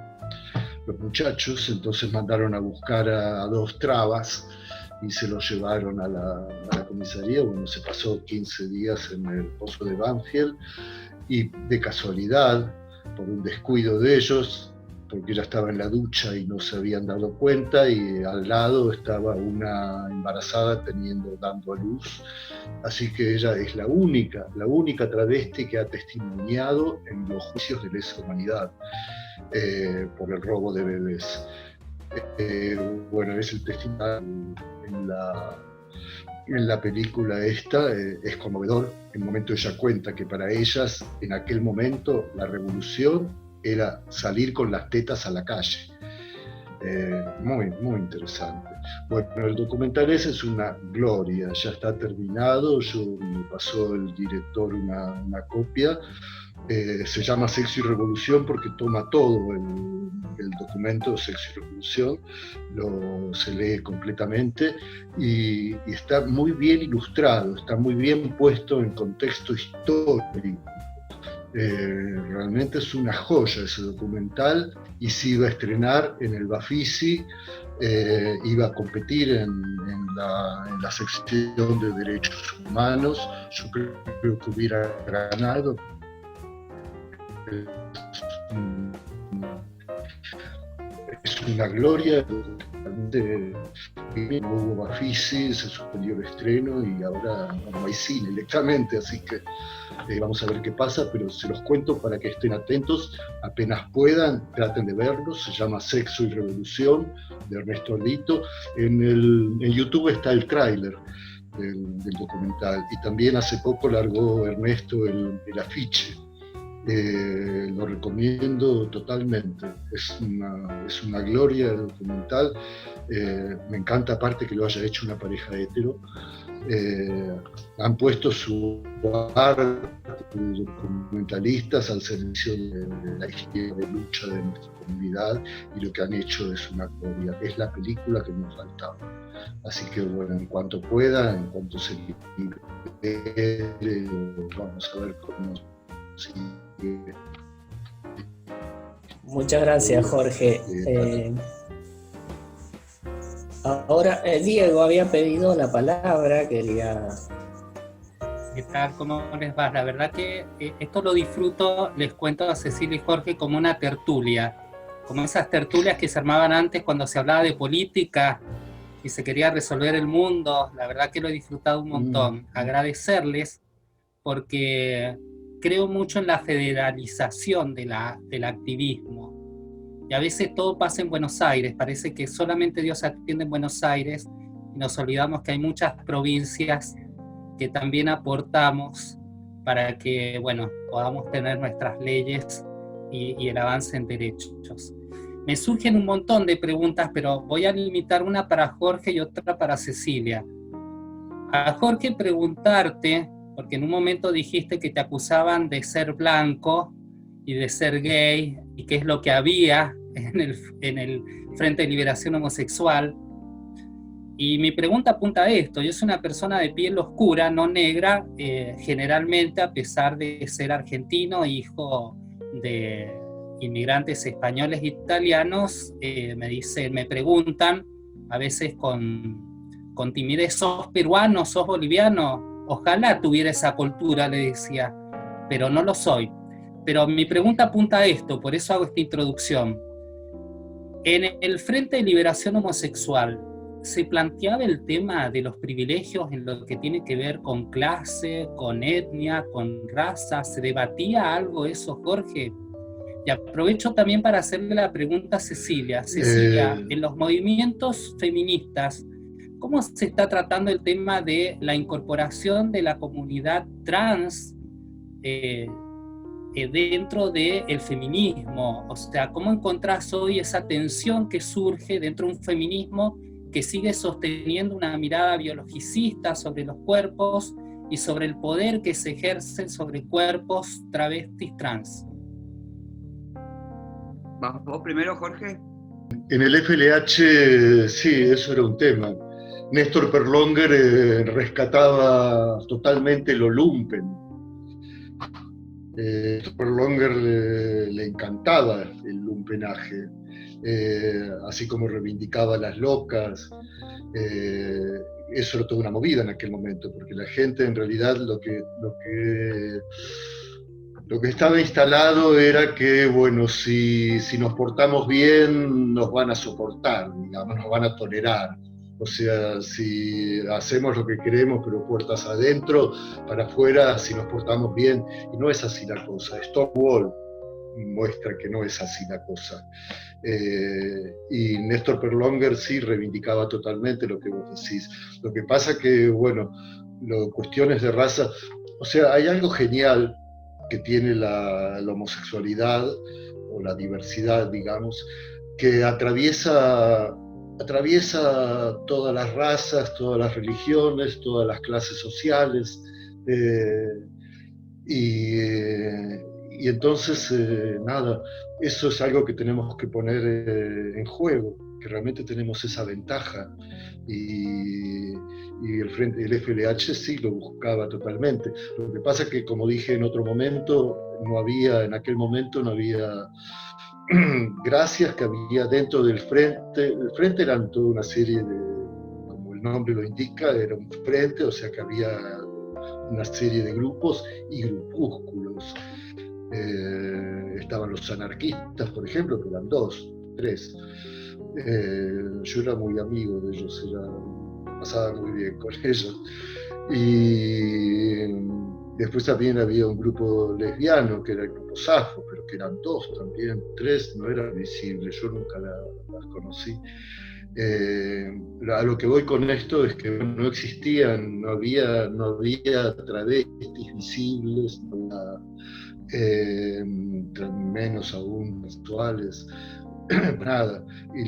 los muchachos, entonces mandaron a buscar a dos trabas y se los llevaron a la comisaría. Bueno, se pasó 15 días en el pozo de Banfield y de casualidad, por un descuido de ellos, porque ella estaba en la ducha y no se habían dado cuenta, y al lado estaba una embarazada dando a luz. Así que ella es la única travesti que ha testimoniado en los juicios de lesa humanidad por el robo de bebés. Bueno, es el testimonio en la película esta, es conmovedor. En un momento ella cuenta que para ellas, en aquel momento, la revolución era salir con las tetas a la calle. Muy, muy interesante. Bueno, el documental ese es una gloria, ya está terminado, me pasó el director una copia. Se llama Sexo y Revolución porque toma todo el documento Sexo y Revolución, se lee completamente y está muy bien ilustrado, está muy bien puesto en contexto histórico. Realmente es una joya ese documental, y se iba a estrenar en el Bafisi, iba a competir en la sección de Derechos Humanos. Yo creo que hubiera ganado. Es una gloria. No hubo Bafisi, se suspendió el estreno y ahora no hay cine directamente, así que vamos a ver qué pasa, pero se los cuento para que estén atentos, apenas puedan, traten de verlo. Se llama Sexo y Revolución, de Ernesto Ardito. En YouTube está el tráiler del documental, y también hace poco largó Ernesto el afiche. Lo recomiendo totalmente, es una gloria el documental. Me encanta aparte que lo haya hecho una pareja hetero. Han puesto su arte de documentalistas al servicio de la izquierda, de lucha de nuestra comunidad, y lo que han hecho es una gloria. Es la película que nos faltaba. Así que bueno, en cuanto pueda, en cuanto se libere, vamos a ver cómo sigue. Muchas gracias, Jorge. Ahora, Diego había pedido la palabra, quería... ¿Qué tal? ¿Cómo les va? La verdad que esto lo disfruto, les cuento a Cecilia y Jorge, como una tertulia, como esas tertulias que se armaban antes cuando se hablaba de política y se quería resolver el mundo. La verdad que lo he disfrutado un montón. Agradecerles porque creo mucho en la federalización del activismo. Y a veces todo pasa en Buenos Aires, parece que solamente Dios atiende en Buenos Aires, y nos olvidamos que hay muchas provincias que también aportamos para que, bueno, podamos tener nuestras leyes y el avance en derechos. Me surgen un montón de preguntas, pero voy a limitar una para Jorge y otra para Cecilia. A Jorge, preguntarte, porque en un momento dijiste que te acusaban de ser blanco y de ser gay, y qué es lo que había en el Frente de Liberación Homosexual. Y mi pregunta apunta a esto. Yo soy una persona de piel oscura, no negra, generalmente, a pesar de ser argentino, hijo de inmigrantes españoles e italianos. Me preguntan, a veces con timidez: ¿sos peruano, sos boliviano? Ojalá tuviera esa cultura, le decía, pero no lo soy. Pero mi pregunta apunta a esto, por eso hago esta introducción. En el Frente de Liberación Homosexual, ¿se planteaba el tema de los privilegios en lo que tiene que ver con clase, con etnia, con raza? ¿Se debatía algo eso, Jorge? Y aprovecho también para hacerle la pregunta a Cecilia. Cecilia, en los movimientos feministas ¿cómo se está tratando el tema de la incorporación de la comunidad trans dentro del feminismo? O sea, ¿cómo encontrás hoy esa tensión que surge dentro de un feminismo que sigue sosteniendo una mirada biologicista sobre los cuerpos y sobre el poder que se ejerce sobre cuerpos travestis trans? ¿Vos primero, Jorge? En el FLH, sí, eso era un tema. Néstor Perlonger rescataba totalmente lo lumpen. Perlonger le encantaba el lumpenaje, así como reivindicaba las locas. Eso era toda una movida en aquel momento, porque la gente en realidad lo que estaba instalado era que, bueno, si nos portamos bien, nos van a soportar, digamos, nos van a tolerar. O sea, si hacemos lo que queremos, pero puertas adentro, para afuera, si nos portamos bien. Y no es así la cosa. Stonewall muestra que no es así la cosa. Y Néstor Perlonger sí reivindicaba totalmente lo que vos decís. Lo que pasa que, bueno, cuestiones de raza... O sea, hay algo genial que tiene la homosexualidad, o la diversidad, digamos, que atraviesa todas las razas, todas las religiones, todas las clases sociales, y entonces, nada, eso es algo que tenemos que poner en juego, que realmente tenemos esa ventaja, y el FLH sí lo buscaba totalmente. Lo que pasa es que, como dije en otro momento, en aquel momento no había gracias que había dentro del frente. El frente eran toda una serie de, como el nombre lo indica, era un frente, o sea que había una serie de grupos y grupúsculos. Estaban los anarquistas, por ejemplo, que eran 2, 3. Yo era muy amigo de ellos, pasaba muy bien con ellos. Y después también había un grupo lesbiano, que era el grupo Safo, pero que eran 2 también, 3, no eran visibles, yo nunca las conocí. A lo que voy con esto es que no existían, no había travestis visibles, menos aún sexuales, nada. Y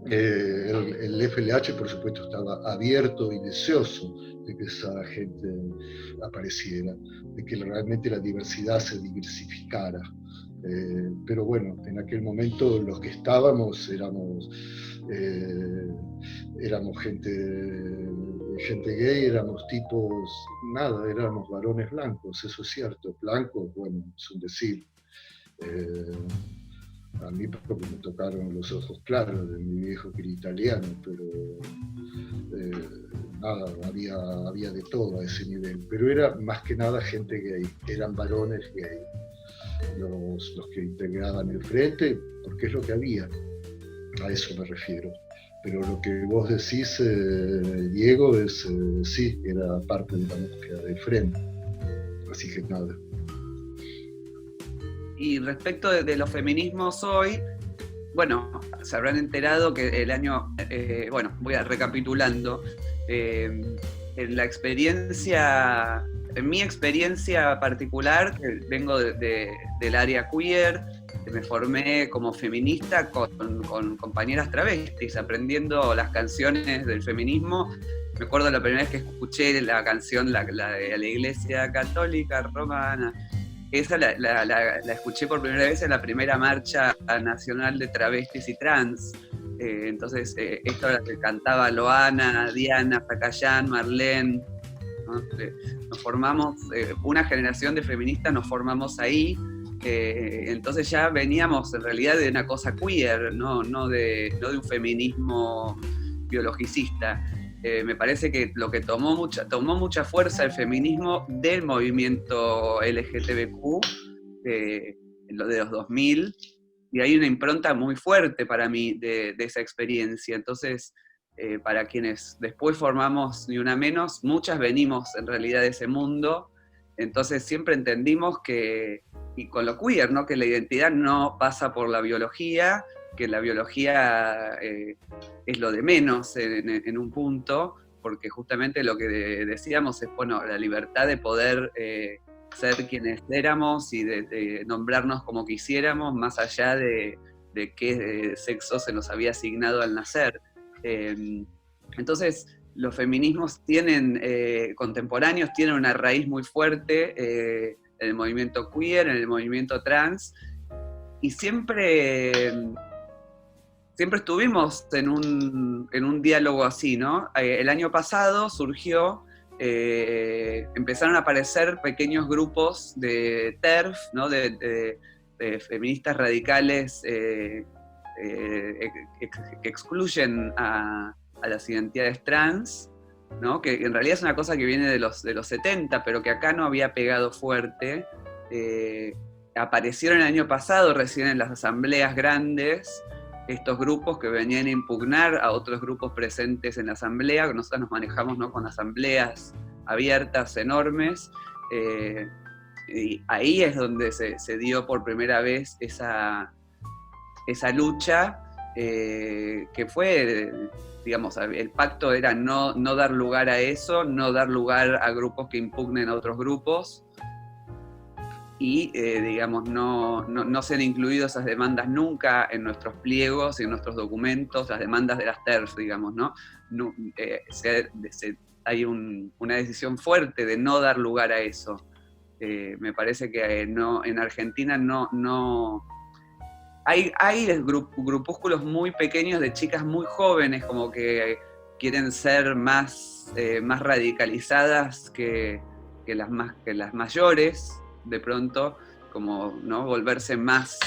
el FLH, por supuesto, estaba abierto y deseoso de que esa gente apareciera, de que realmente la diversidad se diversificara. Pero bueno, en aquel momento los que estábamos éramos gente gay, éramos tipos, nada, éramos varones blancos, eso es cierto. Blancos, bueno, es un decir. A mí porque me tocaron los ojos claros de mi viejo que era italiano, pero nada, había de todo a ese nivel. Pero era más que nada gente gay, eran varones gay los que integraban el frente, porque es lo que había, a eso me refiero. Pero lo que vos decís, Diego, sí, era parte de la búsqueda del frente. Así que nada. Y respecto de los feminismos hoy, bueno, se habrán enterado que el año, bueno, voy a recapitulando, en mi experiencia particular, vengo del área queer, me formé como feminista con compañeras travestis, aprendiendo las canciones del feminismo. Me acuerdo la primera vez que escuché la canción, la de la Iglesia Católica Romana. Esa la escuché por primera vez en la primera marcha nacional de travestis y trans. Entonces, esto era que cantaba Loana, Diana, Zacayán, Marlene, ¿no? Nos formamos, una generación de feministas nos formamos ahí. Entonces ya veníamos en realidad de una cosa queer, no de un feminismo biologicista. Me parece que lo que tomó mucha fuerza el feminismo del movimiento LGTBQ en lo de los 2000, y hay una impronta muy fuerte para mí de esa experiencia. Entonces, para quienes después formamos Ni Una Menos, muchas venimos en realidad de ese mundo, entonces siempre entendimos que, y con lo queer, ¿no? Que la identidad no pasa por la biología, que la biología es lo de menos en un punto, porque justamente lo que decíamos es, bueno, la libertad de poder ser quienes éramos y de nombrarnos como quisiéramos, más allá de qué sexo se nos había asignado al nacer. Entonces, los feminismos contemporáneos tienen una raíz muy fuerte en el movimiento queer, en el movimiento trans, y siempre estuvimos en un diálogo así, ¿no? El año pasado surgió, empezaron a aparecer pequeños grupos de TERF, ¿no? de feministas radicales que excluyen a las identidades trans, ¿no? Que en realidad es una cosa que viene de los 70, pero que acá no había pegado fuerte. Aparecieron el año pasado recién en las asambleas grandes estos grupos que venían a impugnar a otros grupos presentes en la asamblea. Nosotros nos manejamos, ¿no?, con asambleas abiertas, enormes, y ahí es donde se dio por primera vez esa lucha, que fue, digamos, el pacto era no dar lugar a eso, no dar lugar a grupos que impugnen a otros grupos, y digamos, no ser incluidas esas demandas nunca en nuestros pliegos y en nuestros documentos, las demandas de las TERF, digamos, ¿no? Hay una decisión fuerte de no dar lugar a eso. Me parece que en Argentina no hay grupúsculos muy pequeños de chicas muy jóvenes, como que quieren ser más radicalizadas que las mayores, de pronto, como, ¿no?, volverse más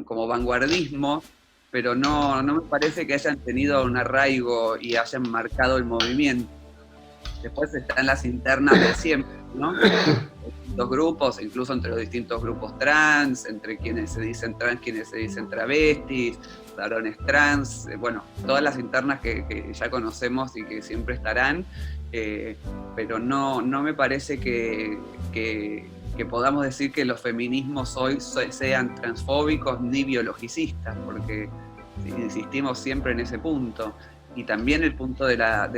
como vanguardismo, pero no me parece que hayan tenido un arraigo y hayan marcado el movimiento. Después están las internas de siempre, ¿no? Distintos grupos, incluso entre los distintos grupos trans, entre quienes se dicen trans, quienes se dicen travestis, varones trans, bueno, todas las internas que ya conocemos y que siempre estarán, pero no me parece que podamos decir que los feminismos hoy sean transfóbicos ni biologicistas, porque insistimos siempre en ese punto. Y también el punto de las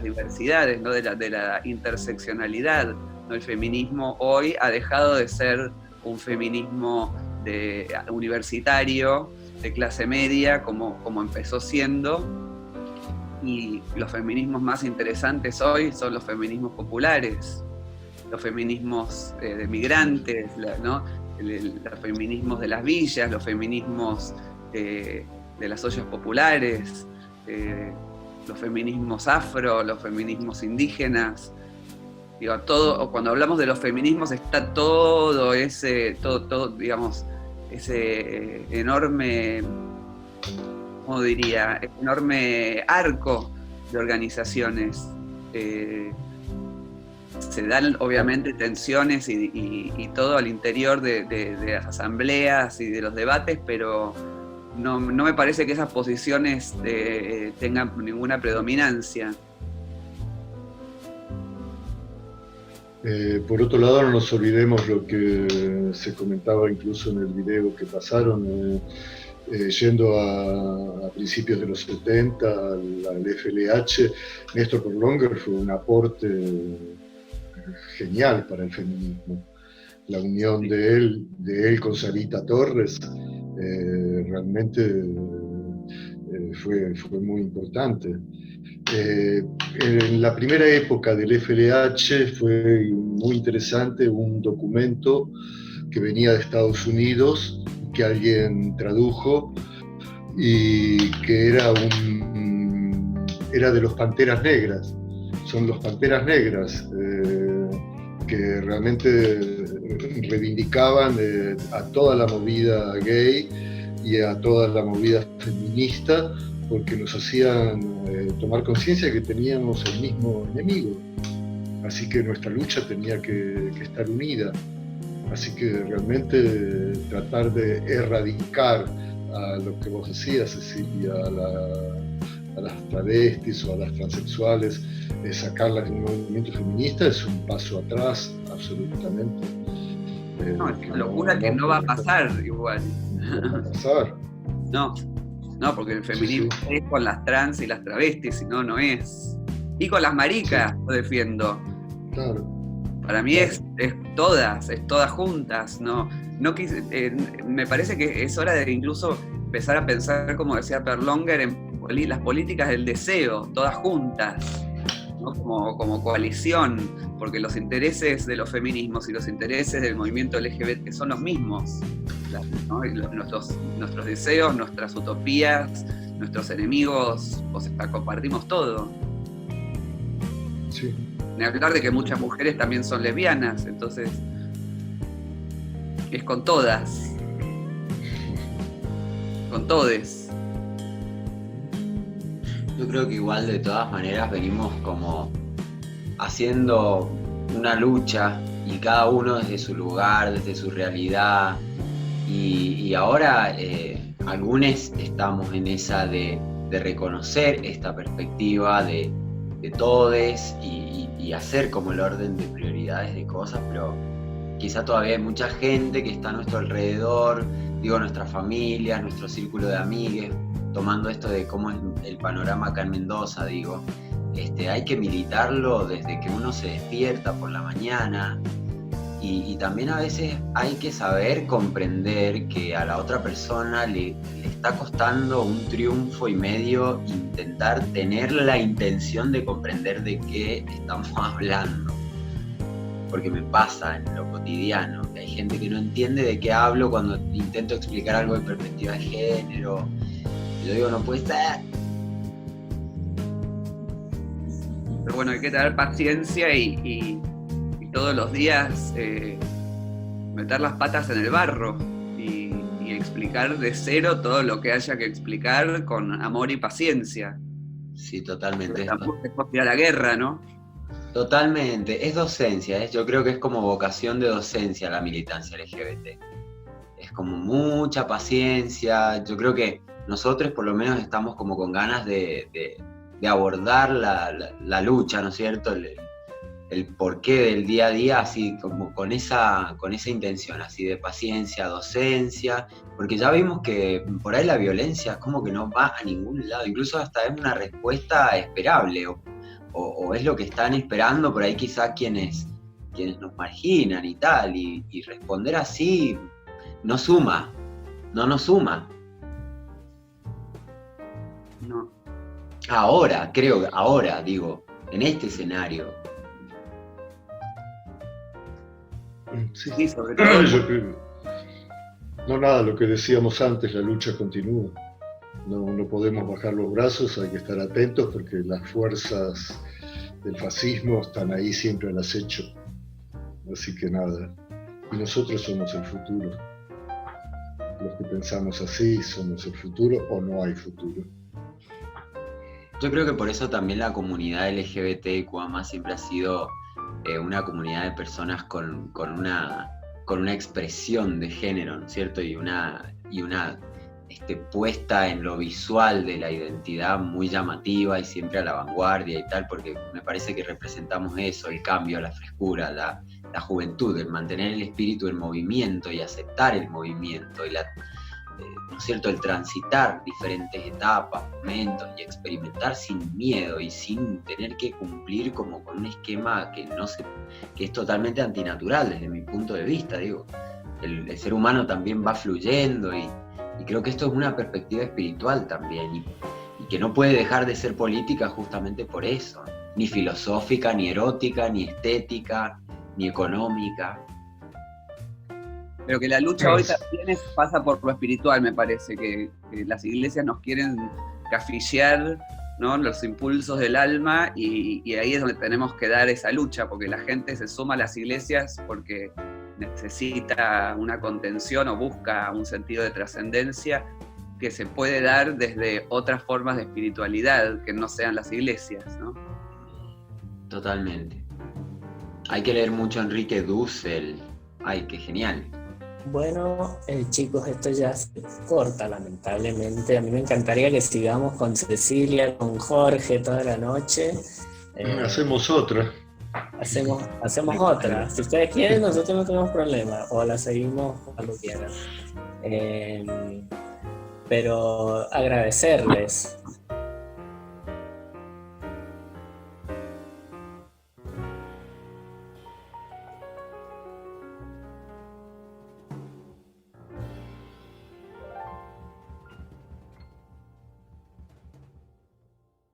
diversidades, ¿no?, de la interseccionalidad, ¿no? El feminismo hoy ha dejado de ser un feminismo universitario, de clase media, como empezó siendo, y los feminismos más interesantes hoy son los feminismos populares, los feminismos de migrantes, ¿no?, los feminismos de las villas, los feminismos de las ollas populares, los feminismos afro, los feminismos indígenas. Digo, cuando hablamos de los feminismos está todo digamos, ese enorme, ¿cómo diría?, enorme arco de organizaciones. Se dan obviamente tensiones y todo al interior de las asambleas y de los debates, pero no me parece que esas posiciones tengan ninguna predominancia. Por otro lado, no nos olvidemos lo que se comentaba incluso en el video que pasaron, yendo a principios de los 70 al FLH. Néstor Perlonger fue un aporte genial para el feminismo. La unión de él con Sarita Torres realmente fue muy importante. En la primera época del FLH fue muy interesante un documento que venía de Estados Unidos, que alguien tradujo, y que era de los Panteras Negras. Son los Panteras Negras que realmente reivindicaban a toda la movida gay y a toda la movida feminista, porque nos hacían tomar conciencia que teníamos el mismo enemigo. Así que nuestra lucha tenía que estar unida. Así que realmente tratar de erradicar a lo que vos decías, Cecilia, a las travestis o a las transexuales, sacarlas de un movimiento feminista es un paso atrás, absolutamente. No, es una locura que no va a pasar igual. No va a pasar. No, porque el feminismo es con las trans y las travestis, si no, no es. Y con las maricas lo defiendo. Claro. Para mí es todas juntas, ¿no? Me parece que es hora de incluso empezar a pensar, como decía Berlonger, en las políticas del deseo, todas juntas, ¿no? Como coalición, porque los intereses de los feminismos y los intereses del movimiento LGBT son los mismos, ¿no? Nuestros deseos, nuestras utopías, nuestros enemigos, o sea, compartimos todo. Sí. Ni hablar de que muchas mujeres también son lesbianas, entonces es con todas, con todes. Yo creo que igual de todas maneras venimos como haciendo una lucha y cada uno desde su lugar, desde su realidad, y ahora algunos estamos en esa de reconocer esta perspectiva de todes y hacer como el orden de prioridades de cosas, pero quizá todavía hay mucha gente que está a nuestro alrededor, digo, nuestras familias, nuestro círculo de amigues, tomando esto de cómo es el panorama acá en Mendoza, digo, hay que militarlo desde que uno se despierta por la mañana, y también a veces hay que saber comprender que a la otra persona le está costando un triunfo y medio intentar tener la intención de comprender de qué estamos hablando. Porque me pasa en lo cotidiano, que hay gente que no entiende de qué hablo cuando intento explicar algo de perspectiva de género. Y yo digo, no puede ser. Pero bueno, hay que tener paciencia y todos los días meter las patas en el barro y explicar de cero todo lo que haya que explicar con amor y paciencia. Sí, totalmente. Pero tampoco es ir a la guerra, ¿no? Totalmente, es docencia, yo creo que es como vocación de docencia la militancia LGBT. Es como mucha paciencia, yo creo que nosotros por lo menos estamos como con ganas de abordar la lucha, ¿no es cierto? El porqué del día a día, así como con esa intención, así de paciencia, docencia, porque ya vimos que por ahí la violencia es como que no va a ningún lado, incluso hasta es una respuesta esperable, o es lo que están esperando por ahí quizá quienes nos marginan y tal, y responder así no suma, no nos suma. No. Ahora, digo, en este escenario. Sí, sobre todo. Yo creo. No, nada, lo que decíamos antes, la lucha continúa. No podemos bajar los brazos, hay que estar atentos porque las fuerzas del fascismo están ahí siempre al acecho. Así que nada, y nosotros somos el futuro. Los que pensamos así somos el futuro o no hay futuro. Yo creo que por eso también la comunidad LGBTQA+ siempre ha sido una comunidad de personas con una expresión de género, ¿no es cierto? Y una puesta en lo visual de la identidad muy llamativa y siempre a la vanguardia y tal, porque me parece que representamos eso, el cambio, la frescura, la juventud, el mantener el espíritu en movimiento y aceptar el movimiento, y ¿no es cierto?, el transitar diferentes etapas, momentos y experimentar sin miedo y sin tener que cumplir como con un esquema que es totalmente antinatural desde mi punto de vista, digo. El ser humano también va fluyendo y creo que esto es una perspectiva espiritual también y que no puede dejar de ser política justamente por eso, ni filosófica, ni erótica, ni estética, ni económica. Pero que la lucha hoy también pasa por lo espiritual, me parece, que las iglesias nos quieren cafillar, ¿no?, los impulsos del alma, y ahí es donde tenemos que dar esa lucha, porque la gente se suma a las iglesias porque necesita una contención o busca un sentido de trascendencia que se puede dar desde otras formas de espiritualidad que no sean las iglesias, ¿no? Totalmente. Hay que leer mucho a Enrique Dussel. Ay, qué genial. Bueno, chicos, esto ya se corta lamentablemente. A mí me encantaría que sigamos con Cecilia, con Jorge toda la noche. Hacemos otra. Hacemos otra. Si ustedes quieren, nosotros no tenemos problema. O la seguimos cuando quieran. pero agradecerles